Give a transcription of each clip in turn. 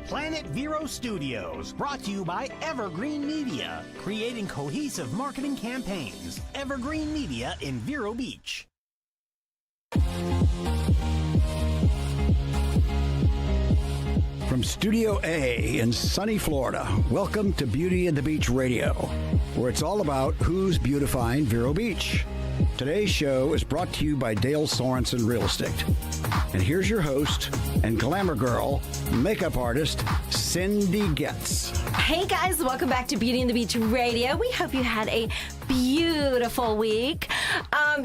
Planet Vero Studios, brought to you by Evergreen Media, creating cohesive marketing campaigns. Evergreen Media in Vero Beach. From Studio A in sunny Florida, welcome to Beauty and the Beach Radio, where it's all about who's beautifying Vero Beach. Today's show is brought to you by Dale Sorensen Real Estate. And here's your host and glamour girl, makeup artist, Cindy Goetz. Hey guys, welcome back to Beauty and the Beach Radio. We hope you had a beautiful week.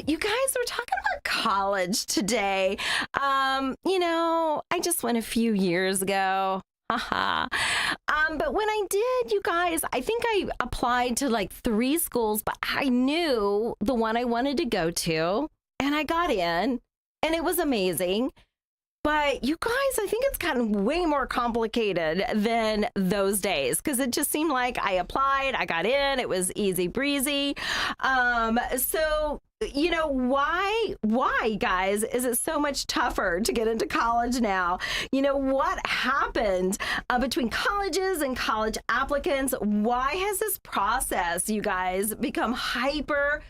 You guys, we're talking about college today. I just went a few years ago. But when I did, you guys, I think I applied to like 3 schools, but I knew the one I wanted to go to, and I got in, and it was amazing. But you guys, I think it's gotten way more complicated than those days, because it just seemed like I applied, I got in, it was easy breezy. Why, guys, is it so much tougher to get into college now? What happened between colleges and college applicants? Why has this process, you guys, become hyper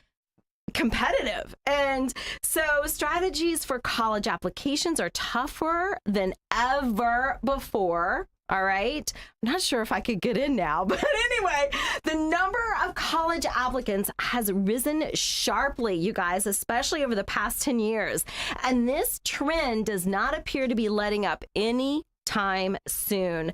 competitive? And so strategies for college applications are tougher than ever before. All right. I'm not sure if I could get in now, but anyway, the number of college applicants has risen sharply, you guys, especially over the past 10 years. And this trend does not appear to be letting up any time soon.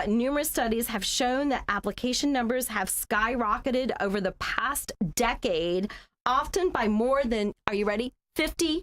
Numerous studies have shown that application numbers have skyrocketed over the past decade, often by more than, are you ready? 50%.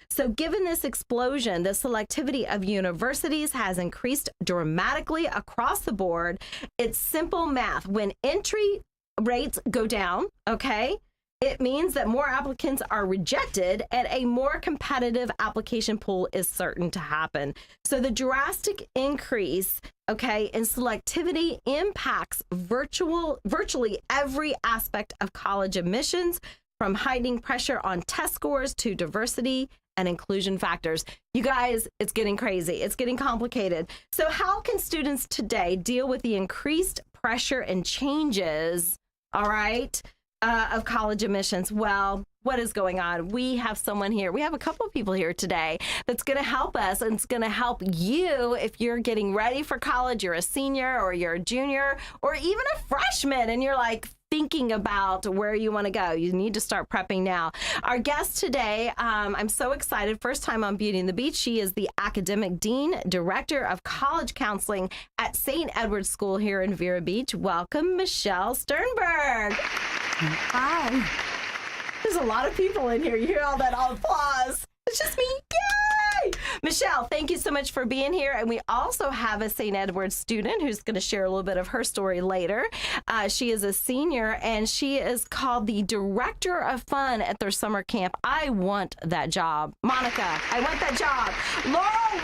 So given this explosion, the selectivity of universities has increased dramatically across the board. It's simple math. When entry rates go down, okay, it means that more applicants are rejected and a more competitive application pool is certain to happen. So the drastic increase, okay, in selectivity impacts virtually every aspect of college admissions, from heightening pressure on test scores to diversity and inclusion factors. You guys, it's getting crazy. It's getting complicated. So how can students today deal with the increased pressure and changes, all right, of college admissions? Well, what is going on? We have someone here. We have a couple of people here today that's going to help us, and it's going to help you if you're getting ready for college, you're a senior or you're a junior or even a freshman, and you're like thinking about where you want to go. You need to start prepping now. Our guest today, I'm so excited. First time on Beauty and the Beach. She is the Academic Dean, Director of College Counseling at St. Edward's School here in Vero Beach. Welcome, Michelle Sternberg. Hi. There's a lot of people in here. You hear all that applause. It's just me. Yay! Michelle, thank you so much for being here. And we also have a St. Edward's student who's going to share a little bit of her story later. She is a senior, and she is called the Director of Fun at their summer camp. I want that job. Monica, I want that job. Laurel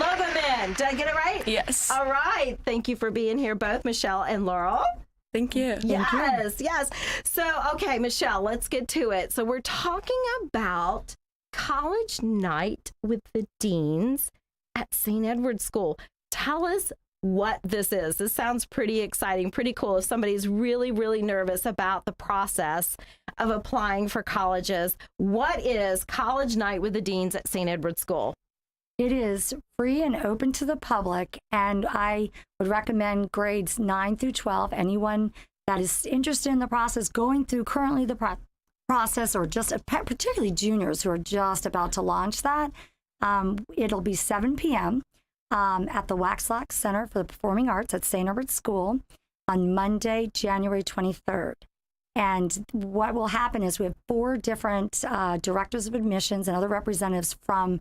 Loveman. Did I get it right? Yes. All right. Thank you for being here, both Michelle and Laurel. Thank you. Yes. So, okay, Michelle, let's get to it. So we're talking about college night with the deans at St. Edward's School. Tell us what this is. This sounds pretty exciting, pretty cool. If somebody's really, really nervous about the process of applying for colleges, what is college night with the deans at St. Edward's School? It is free and open to the public, and I would recommend grades 9 through 12. Anyone that is interested in the process, going through currently the process, or just particularly juniors who are just about to launch that, it'll be 7 p.m. At the Waxlack Center for the Performing Arts at St. Edward's School on Monday, January 23rd. And what will happen is we have 4 different directors of admissions and other representatives from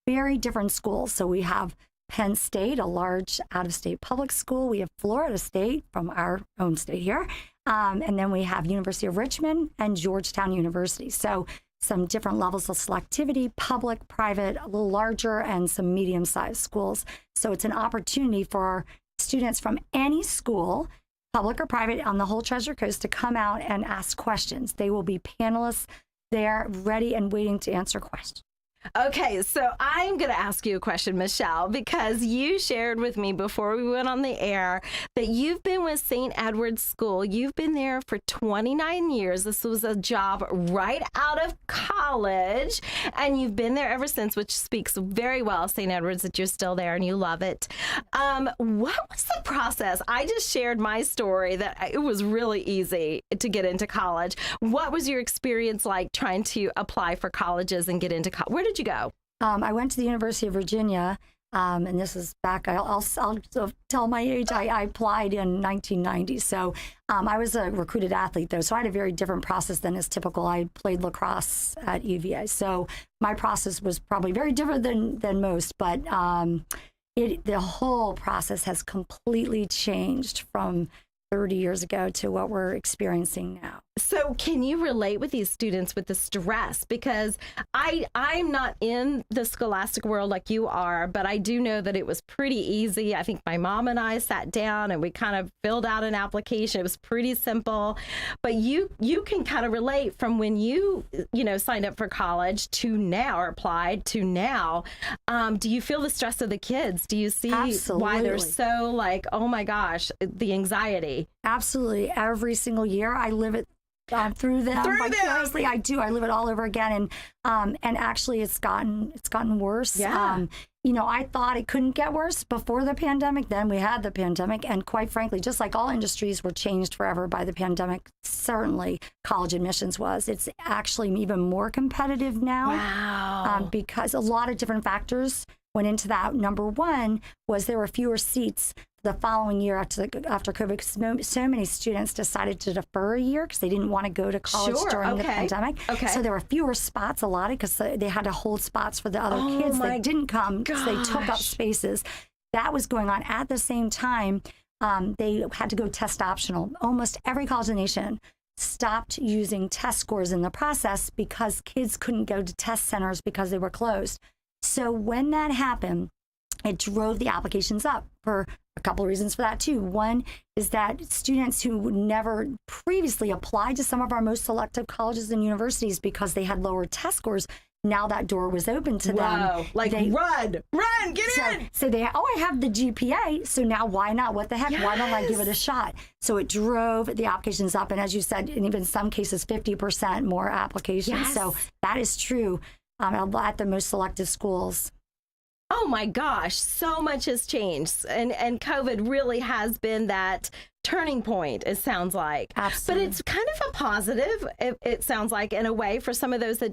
very different schools. So we have Penn State, a large out-of-state public school. We have Florida State from our own state here. And then we have University of Richmond and Georgetown University. So some different levels of selectivity, public, private, a little larger, and some medium-sized schools. So it's an opportunity for students from any school, public or private, on the whole Treasure Coast to come out and ask questions. They will be panelists there ready and waiting to answer questions. Okay, so I'm going to ask you a question, Michelle, because you shared with me before we went on the air that you've been with St. Edward's School. You've been there for 29 years. This was a job right out of college, and you've been there ever since, which speaks very well of St. Edward's that you're still there and you love it. What was the process? I just shared my story that it was really easy to get into college. What was your experience like trying to apply for colleges and get into college? Where did you go? I went to the University of Virginia, and this is back, I'll tell my age, I applied in 1990. So I was a recruited athlete, though, so I had a very different process than is typical. I played lacrosse at UVA, so my process was probably very different than most, but the whole process has completely changed from 30 years ago to what we're experiencing now. So can you relate with these students with the stress? Because I'm not in the scholastic world like you are, but I do know that it was pretty easy. I think my mom and I sat down and we kind of filled out an application. It was pretty simple, but you can kind of relate from when you signed up for college to now, or applied to now. Do you feel the stress of the kids? Do you see why they're so like, oh my gosh, the anxiety? Absolutely. Every single year I live it through them. Vicariously, I do. I live it all over again, and actually, it's gotten worse. Yeah. I thought it couldn't get worse before the pandemic. Then we had the pandemic, and quite frankly, just like all industries were changed forever by the pandemic, certainly college admissions was. It's actually even more competitive now. Wow. Because a lot of different factors went into that. Number one was there were fewer seats the following year after COVID. So many students decided to defer a year because they didn't want to go to college during the pandemic. Okay. So there were fewer spots allotted because they had to hold spots for the other kids that didn't come because they took up spaces. That was going on at the same time. They had to go test optional. Almost every college in the nation stopped using test scores in the process because kids couldn't go to test centers because they were closed. So when that happened, it drove the applications up for a couple of reasons for that too. One is that students who never previously applied to some of our most selective colleges and universities because they had lower test scores, now that door was open to them. Like run, get in. So they, I have the GPA, so now why not? What the heck? Yes. Why don't I give it a shot? So it drove the applications up, and as you said, in even some cases, 50% more applications. Yes. So that is true at the most selective schools. Oh my gosh, so much has changed. And COVID really has been that turning point, it sounds like. Absolutely. But it's kind of a positive, it sounds like, in a way, for some of those that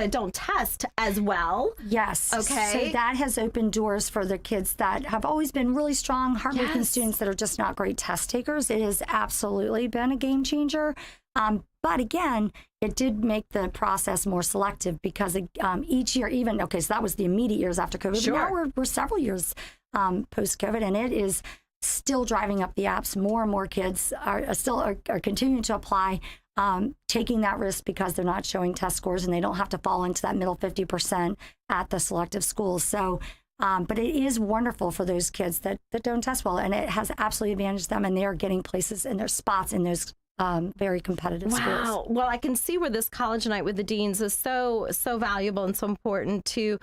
don't test as well. Yes. Okay. So that has opened doors for the kids that have always been really strong, hardworking students that are just not great test takers. It has absolutely been a game changer. But again, it did make the process more selective because each year, so that was the immediate years after COVID. Sure. But now we're several years post-COVID, and it is still driving up the apps. More and more kids are continuing to apply, taking that risk because they're not showing test scores and they don't have to fall into that middle 50% at the selective schools. So, but it is wonderful for those kids that don't test well, and it has absolutely advantaged them, and they are getting places in their spots in those very competitive schools. Wow. Well, I can see where this college night with the deans is so valuable and so important to,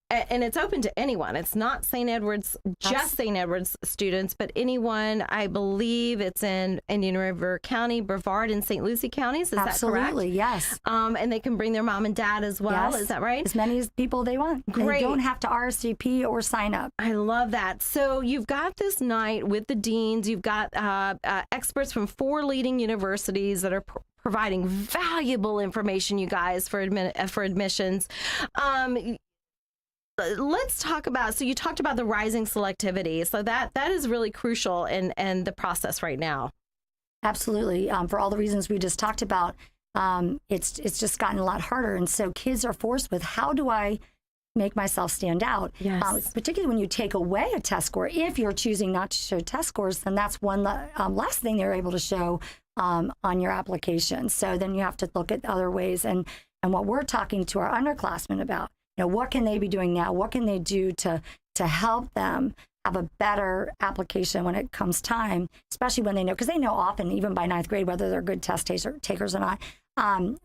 and it's open to anyone. It's not St. Edward's, just St. Edward's students, but anyone. I believe it's in Indian River County, Brevard, and St. Lucie counties. Is that correct? Absolutely, yes. And they can bring their mom and dad as well. Yes. Is that right? As many as people they want. Great. They don't have to RSVP or sign up. I love that. So you've got this night with the deans. You've got experts from 4 leading universities that are providing valuable information, you guys, for admissions. Let's talk about, so you talked about the rising selectivity. So that is really crucial in the process right now. Absolutely. For all the reasons we just talked about, it's just gotten a lot harder. And so kids are forced with, how do I make myself stand out? Yes. Particularly when you take away a test score. If you're choosing not to show test scores, then that's one last thing they're able to show on your application. So then you have to look at other ways. And what we're talking to our underclassmen about, what can they be doing now? What can they do to help them have a better application when it comes time, especially when they know, because they know often, even by 9th grade, whether they're good test takers or not.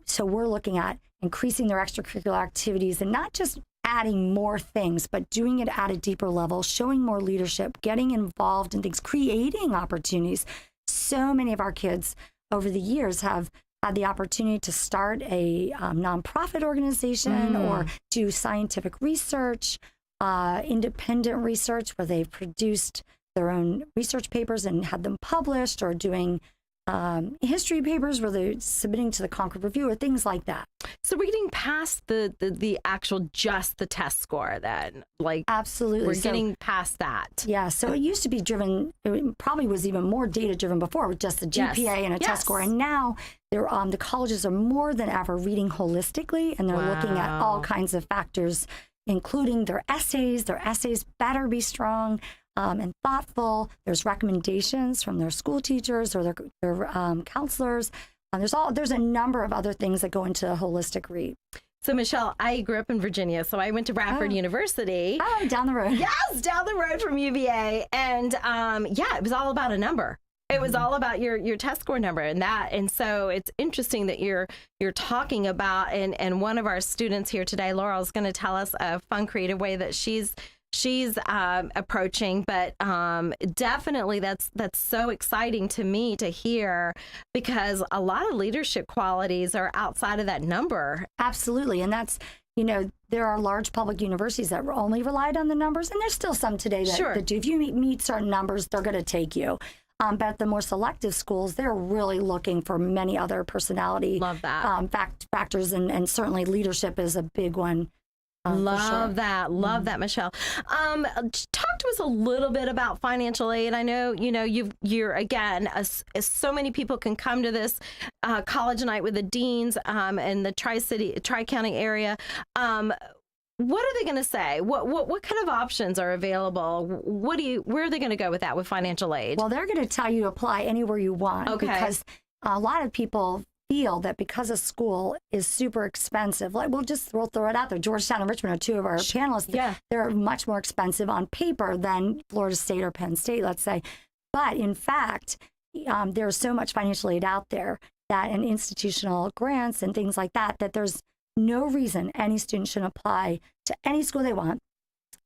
So we're looking at increasing their extracurricular activities and not just adding more things, but doing it at a deeper level, showing more leadership, getting involved in things, creating opportunities. So many of our kids over the years have had the opportunity to start a nonprofit organization or do scientific research, independent research where they've produced their own research papers and had them published, or doing history papers where they're submitting to the Concord Review or things like that. So we're getting past the actual just the test score then, like absolutely. We're getting past that. Yeah. So it used to be driven. It probably was even more data driven before with just the GPA and a test score. And now the colleges are more than ever reading holistically, and they're looking at all kinds of factors, including their essays. Their essays better be strong and thoughtful. There's recommendations from their school teachers or their counselors. There's a number of other things that go into a holistic read. So, Michelle, I grew up in Virginia, so I went to Bradford University. Oh, down the road. Yes, down the road from UVA. And it was all about a number. It was all about your test score number and so it's interesting that you're talking about, and one of our students here today, Laurel, is going to tell us a fun, creative way that she's approaching, but definitely that's so exciting to me to hear, because a lot of leadership qualities are outside of that number. Absolutely. And that's, there are large public universities that only relied on the numbers, and there's still some today that do. If you meet certain numbers, they're going to take you. But at the more selective schools, they're really looking for many other personality factors, and certainly leadership is a big one. Love that, Michelle. Talk to us a little bit about financial aid. I know, you're again, so many people can come to this college night with the deans in the Tri-County area. What are they going to say? What kind of options are available? Where are they going to go with that with financial aid? Well, they're going to tell you to apply anywhere you want. Okay. Because a lot of people feel that because a school is super expensive, like we'll throw it out there. Georgetown and Richmond are two of our panelists. Yeah. They're much more expensive on paper than Florida State or Penn State, let's say. But in fact, there's so much financial aid out there and institutional grants and things like that there's no reason any student should apply to any school they want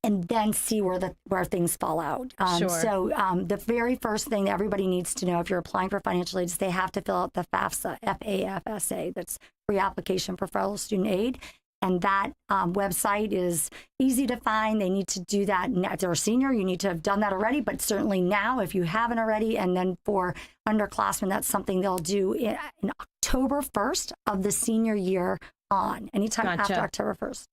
and then see where things fall out. So the very first thing that everybody needs to know if you're applying for financial aid is they have to fill out the FAFSA, FAFSA, that's free application for federal student aid. And that website is easy to find. They need to do that. If they're a senior, you need to have done that already, but certainly now if you haven't already. And then for underclassmen, that's something they'll do in October 1st of the senior year on, anytime after October 1st.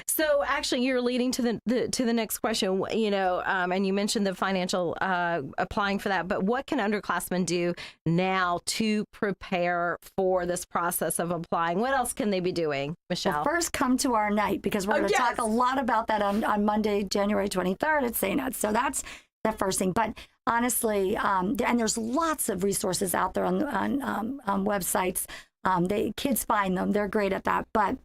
So actually, you're leading to the next question, and you mentioned the financial applying for that. But what can underclassmen do now to prepare for this process of applying? What else can they be doing, Michelle? Well, first, come to our night, because we're going to talk a lot about that on Monday, January 23rd at St. So that's the first thing. But honestly, and there's lots of resources out there on websites. Kids find them; they're great at that. But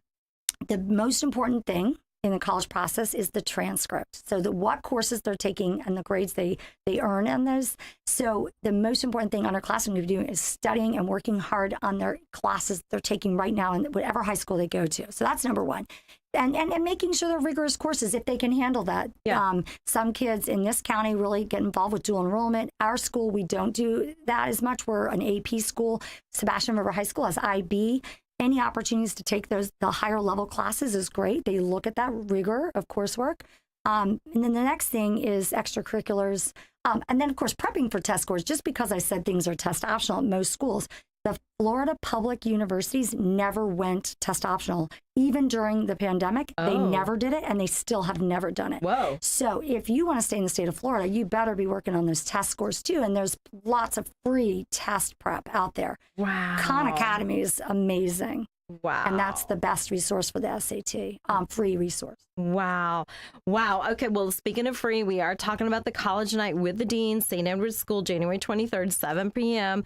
the most important thing in the college process is the transcript. So what courses they're taking and the grades they earn on those. So the most important thing underclassmen can do is studying and working hard on their classes they're taking right now in whatever high school they go to. So that's number one. And making sure they're rigorous courses if they can handle that. Yeah. Some kids in this county really get involved with dual enrollment. Our school, we don't do that as much. We're an AP school. Sebastian River High School has IB. Any opportunities to take the higher level classes is great. They look at that rigor of coursework. And then the next thing is extracurriculars. And then, of course, prepping for test scores. Just because I said things are test optional at most schools, the Florida public universities never went test optional. Even during the pandemic, they never did it, and they still have never done it. Whoa. So if you want to stay in the state of Florida, you better be working on those test scores too. And there's lots of free test prep out there. Wow. Khan Academy is amazing. Wow. And that's the best resource for the SAT, free resource. Wow. Okay. Well, speaking of free, we are talking about the college night with the dean, St. Edward's School, January 23rd, 7 p.m.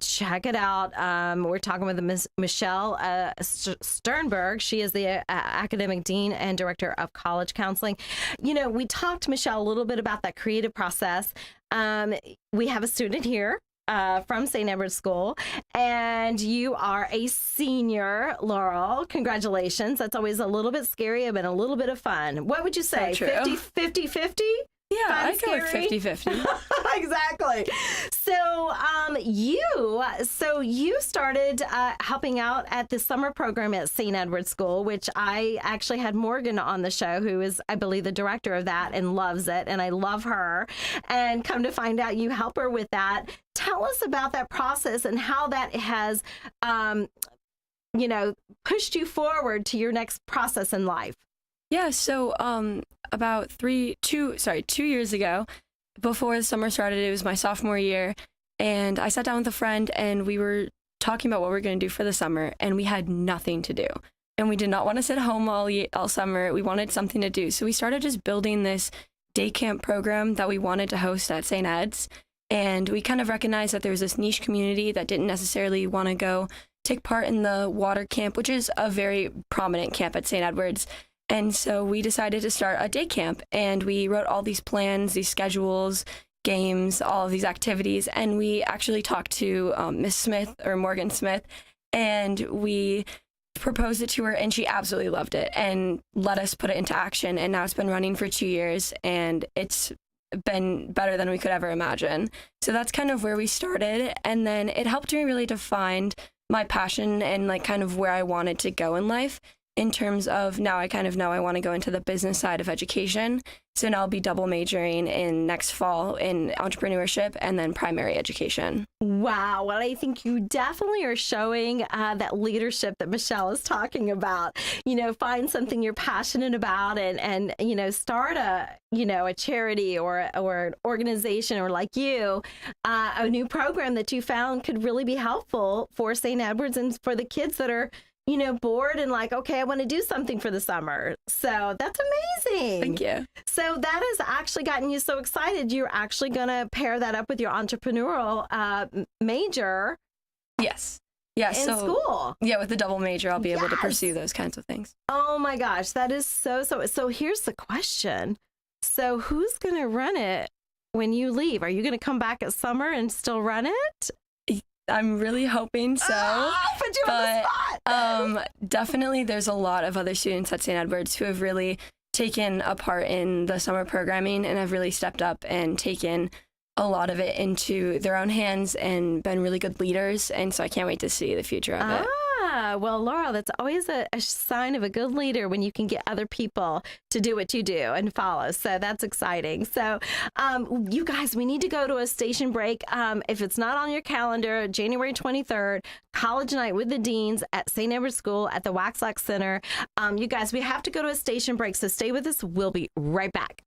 Check it out. We're talking with Michelle Sternberg. She is the academic dean and director of college counseling. We talked to Michelle a little bit about that creative process. We have a student here from St. Edward's School, and you are a senior, Laurel. Congratulations. That's always a little bit scary but a little bit of fun. What would you say? So true. 50-50? Yeah, I go with Scary? 50-50. Exactly. So you started helping out at the summer program at St. Edward's School, which I actually had Morgan on the show, who is, I believe, the director of that and loves it. And I love her. And come to find out, you help her with that. Tell us about that process and how that has, pushed you forward to your next process in life. Yeah, so about 2 years ago, before the summer started, it was my sophomore year, and I sat down with a friend, and we were talking about what we were going to do for the summer, and we had nothing to do. And we did not want to sit home all summer. We wanted something to do. So we started just building this day camp program that we wanted to host at St. Ed's. And we kind of recognized that there was this niche community that didn't necessarily want to go take part in the water camp, which is a very prominent camp at St. Edward's. And so we decided to start a day camp, and we wrote all these plans, these schedules, games, all of these activities. And we actually talked to Miss Smith, or Morgan Smith, and we proposed it to her, and she absolutely loved it and let us put it into action. And now it's been running for 2 years, and it's been better than we could ever imagine. So that's kind of where we started. And then it helped me really to find my passion and like kind of where I wanted to go in life. In terms of now I kind of know I want to go into the business side of education. So now I'll be double majoring in next fall in entrepreneurship and then primary education. Wow. Well, I think you definitely are showing that leadership that Michelle is talking about. Find something you're passionate about and start a charity or an organization, or like you, a new program that you found could really be helpful for St. Edward's and for the kids that are bored and like, okay, I want to do something for the summer. So that's amazing. Thank you. So that has actually gotten you so excited. You're actually going to pair that up with your entrepreneurial major. Yes. Yeah. In school. Yeah. With the double major, I'll be able to pursue those kinds of things. Oh my gosh. That is so here's the question. So who's going to run it when you leave? Are you going to come back at summer and still run it? I'm really hoping so. Put you on the spot. Definitely there's a lot of other students at St. Edward's who have really taken a part in the summer programming and have really stepped up and taken a lot of it into their own hands and been really good leaders. And so I can't wait to see the future of it. Well, Laura, that's always a sign of a good leader when you can get other people to do what you do and follow. So that's exciting. So you guys, we need to go to a station break. If it's not on your calendar, January 23rd, College Night with the Deans at St. Edward's School at the Waxlax Center. You guys, we have to go to a station break. So stay with us. We'll be right back.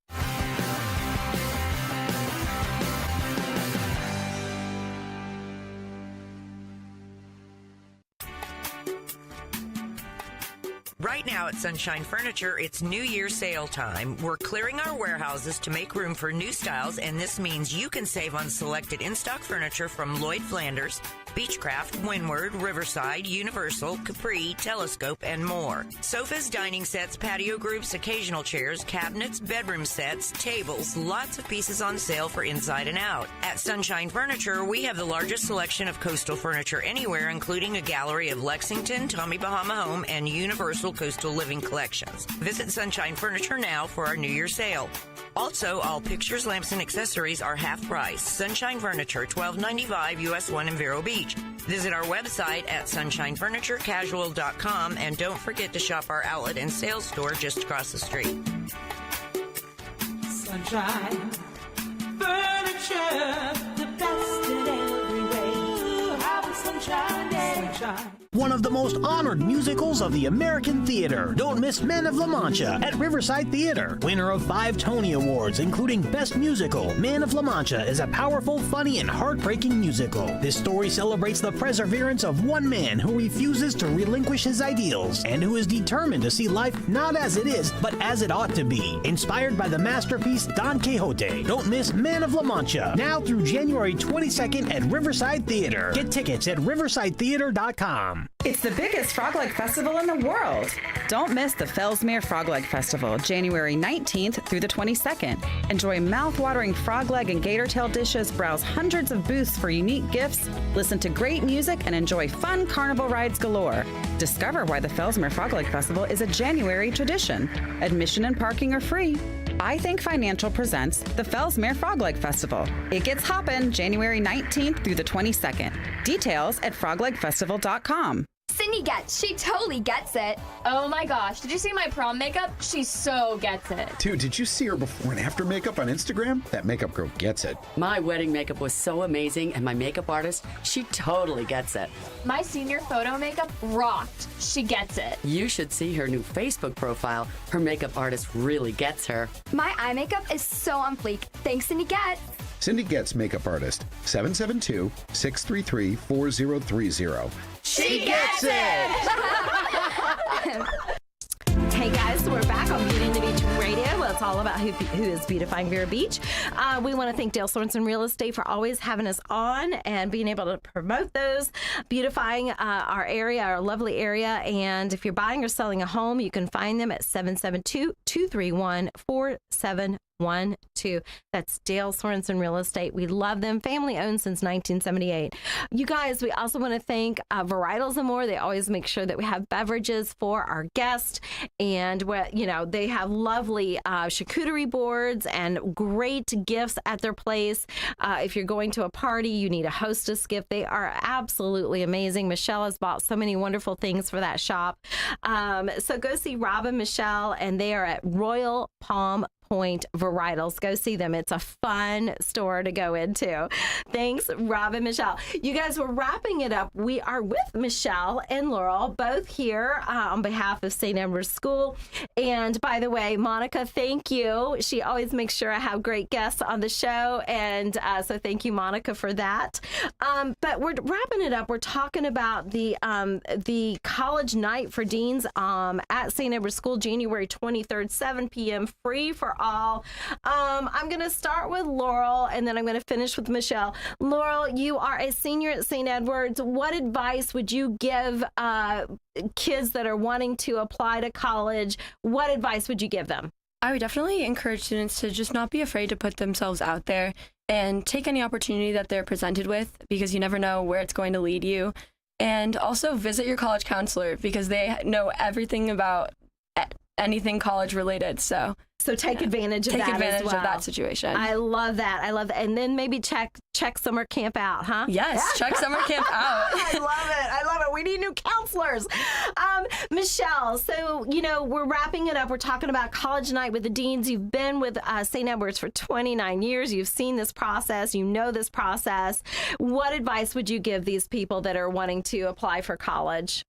Right now at Sunshine Furniture, it's New Year sale time. We're clearing our warehouses to make room for new styles, and this means you can save on selected in-stock furniture from Lloyd Flanders, Beechcraft, Windward, Riverside, Universal, Capri, Telescope, and more. Sofas, dining sets, patio groups, occasional chairs, cabinets, bedroom sets, tables, lots of pieces on sale for inside and out. At Sunshine Furniture, we have the largest selection of coastal furniture anywhere, including a gallery of Lexington, Tommy Bahama Home, and Universal Coastal Living collections. Visit Sunshine Furniture now for our New Year sale. Also, all pictures, lamps, and accessories are half price. Sunshine Furniture, $12.95 US 1 in Vero Beach. Visit our website at sunshinefurniturecasual.com, and don't forget to shop our outlet and sales store just across the street. Sunshine Furniture, the best in every way. Have a sunshine day. Sunshine. One of the most honored musicals of the American theater. Don't miss Men of La Mancha at Riverside Theater. Winner of 5 Tony Awards, including Best Musical, Man of La Mancha is a powerful, funny, and heartbreaking musical. This story celebrates the perseverance of one man who refuses to relinquish his ideals and who is determined to see life not as it is, but as it ought to be. Inspired by the masterpiece Don Quixote. Don't miss Man of La Mancha, now through January 22nd at Riverside Theater. Get tickets at riversidetheater.com. It's the biggest frog leg festival in the world. Don't miss the Fellsmere Frog Leg Festival, January 19th through the 22nd. Enjoy mouth-watering frog leg and gator tail dishes, browse hundreds of booths for unique gifts, listen to great music, and enjoy fun carnival rides galore. Discover why the Fellsmere Frog Leg Festival is a January tradition. Admission and parking are free. I Think Financial presents the Fellsmere Frog Leg Festival. It gets hoppin' January 19th through the 22nd. Details at froglegfestival.com. Sydney gets. She totally gets it. Oh my gosh, did you see my prom makeup? She so gets it. Dude, did you see her before and after makeup on Instagram? That makeup girl gets it. My wedding makeup was so amazing, and my makeup artist, she totally gets it. My senior photo makeup rocked. She gets it. You should see her new Facebook profile. Her makeup artist really gets her. My eye makeup is so on fleek. Thanks, Cindy Getz. Cindy Getz Makeup Artist, 772-633-4030. She gets it! Hey guys, so we're back on Beauty and the Beach Radio. Well, it's all about who is beautifying Vero Beach. We want to thank Dale Sorensen Real Estate for always having us on and being able to promote those, beautifying our area, our lovely area. And if you're buying or selling a home, you can find them at 772-231-4712. That's Dale Sorensen Real Estate. We love them. Family owned since 1978. You guys, we also want to thank Varietals and More. They always make sure that we have beverages for our guests. And, they have lovely charcuterie boards and great gifts at their place. If you're going to a party, you need a hostess gift. They are absolutely amazing. Michelle has bought so many wonderful things for that shop. So go see Rob and Michelle, and they are at Royal Palm Point Varietals. Go see them. It's a fun store to go into. Thanks, Rob and Michelle. You guys, we're wrapping it up. We are with Michelle and Laurel, both here on behalf of St. Edward's School. And by the way, Monica, thank you. She always makes sure I have great guests on the show. And so thank you, Monica, for that. But we're wrapping it up. We're talking about the college night for deans at St. Edward's School, January 23rd, 7 p.m., free for all. I'm going to start with Laurel, and then I'm going to finish with Michelle. Laurel, you are a senior at St. Edward's. What advice would you give kids that are wanting to apply to college? What advice would you give them? I would definitely encourage students to just not be afraid to put themselves out there and take any opportunity that they're presented with, because you never know where it's going to lead you. And also visit your college counselor, because they know everything about anything college related. So take advantage of that as well. Of that situation. I love that. And then maybe check summer camp out, huh? Yes, check summer camp out. I love it. We need new counselors. Michelle, so, we're wrapping it up. We're talking about college night with the deans. You've been with St. Edward's for 29 years. You've seen this process. You know this process. What advice would you give these people that are wanting to apply for college?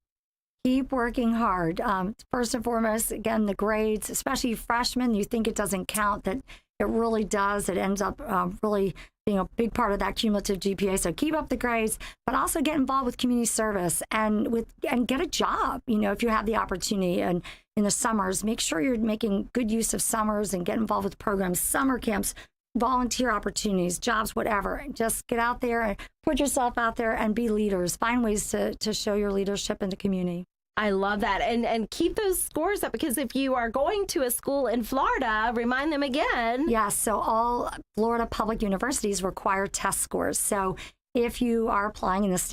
Keep working hard. First and foremost, again, the grades, especially freshmen, you think it doesn't count, that it really does. It ends up really being a big part of that cumulative GPA. So keep up the grades, but also get involved with community service and get a job. If you have the opportunity, and in the summers, make sure you're making good use of summers and get involved with programs, summer camps, volunteer opportunities, jobs, whatever. Just get out there and put yourself out there and be leaders. Find ways to show your leadership in the community. I love that. And keep those scores up, because if you are going to a school in Florida, remind them again. Yes, so all Florida public universities require test scores. So if you are applying in this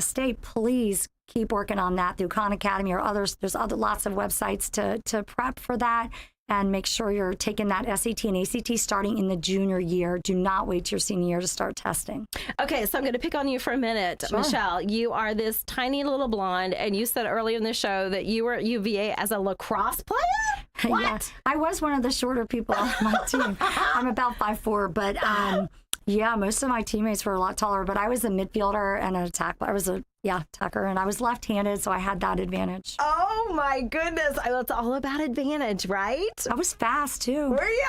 state, please keep working on that through Khan Academy or others. There's lots of websites to prep for that. And make sure you're taking that SAT and ACT starting in the junior year. Do not wait till your senior year to start testing. Okay, so I'm going to pick on you for a minute. Sure. Michelle, you are this tiny little blonde, and you said earlier in the show that you were at UVA as a lacrosse player? What? Yeah, I was one of the shorter people on my team. I'm about 5'4", but yeah, most of my teammates were a lot taller, but I was a midfielder and an attack. I was a attacker, and I was left-handed, so I had that advantage. Oh my goodness. It's all about advantage, right? I was fast too. Were you?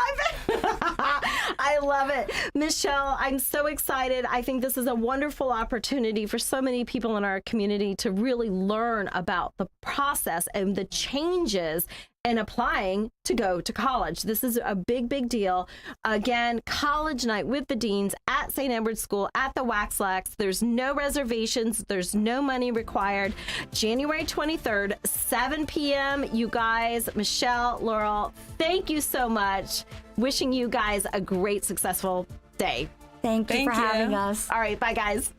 I love it. Michelle, I'm so excited. I think this is a wonderful opportunity for so many people in our community to really learn about the process and the changes and applying to go to college. This is a big, big deal. Again, college night with the deans at St. Edward's School at the Waxlax. There's no reservations. There's no money required. January 23rd, 7 p.m. You guys, Michelle, Laurel, thank you so much. Wishing you guys a great, successful day. Thank you for having us. All right, bye, guys.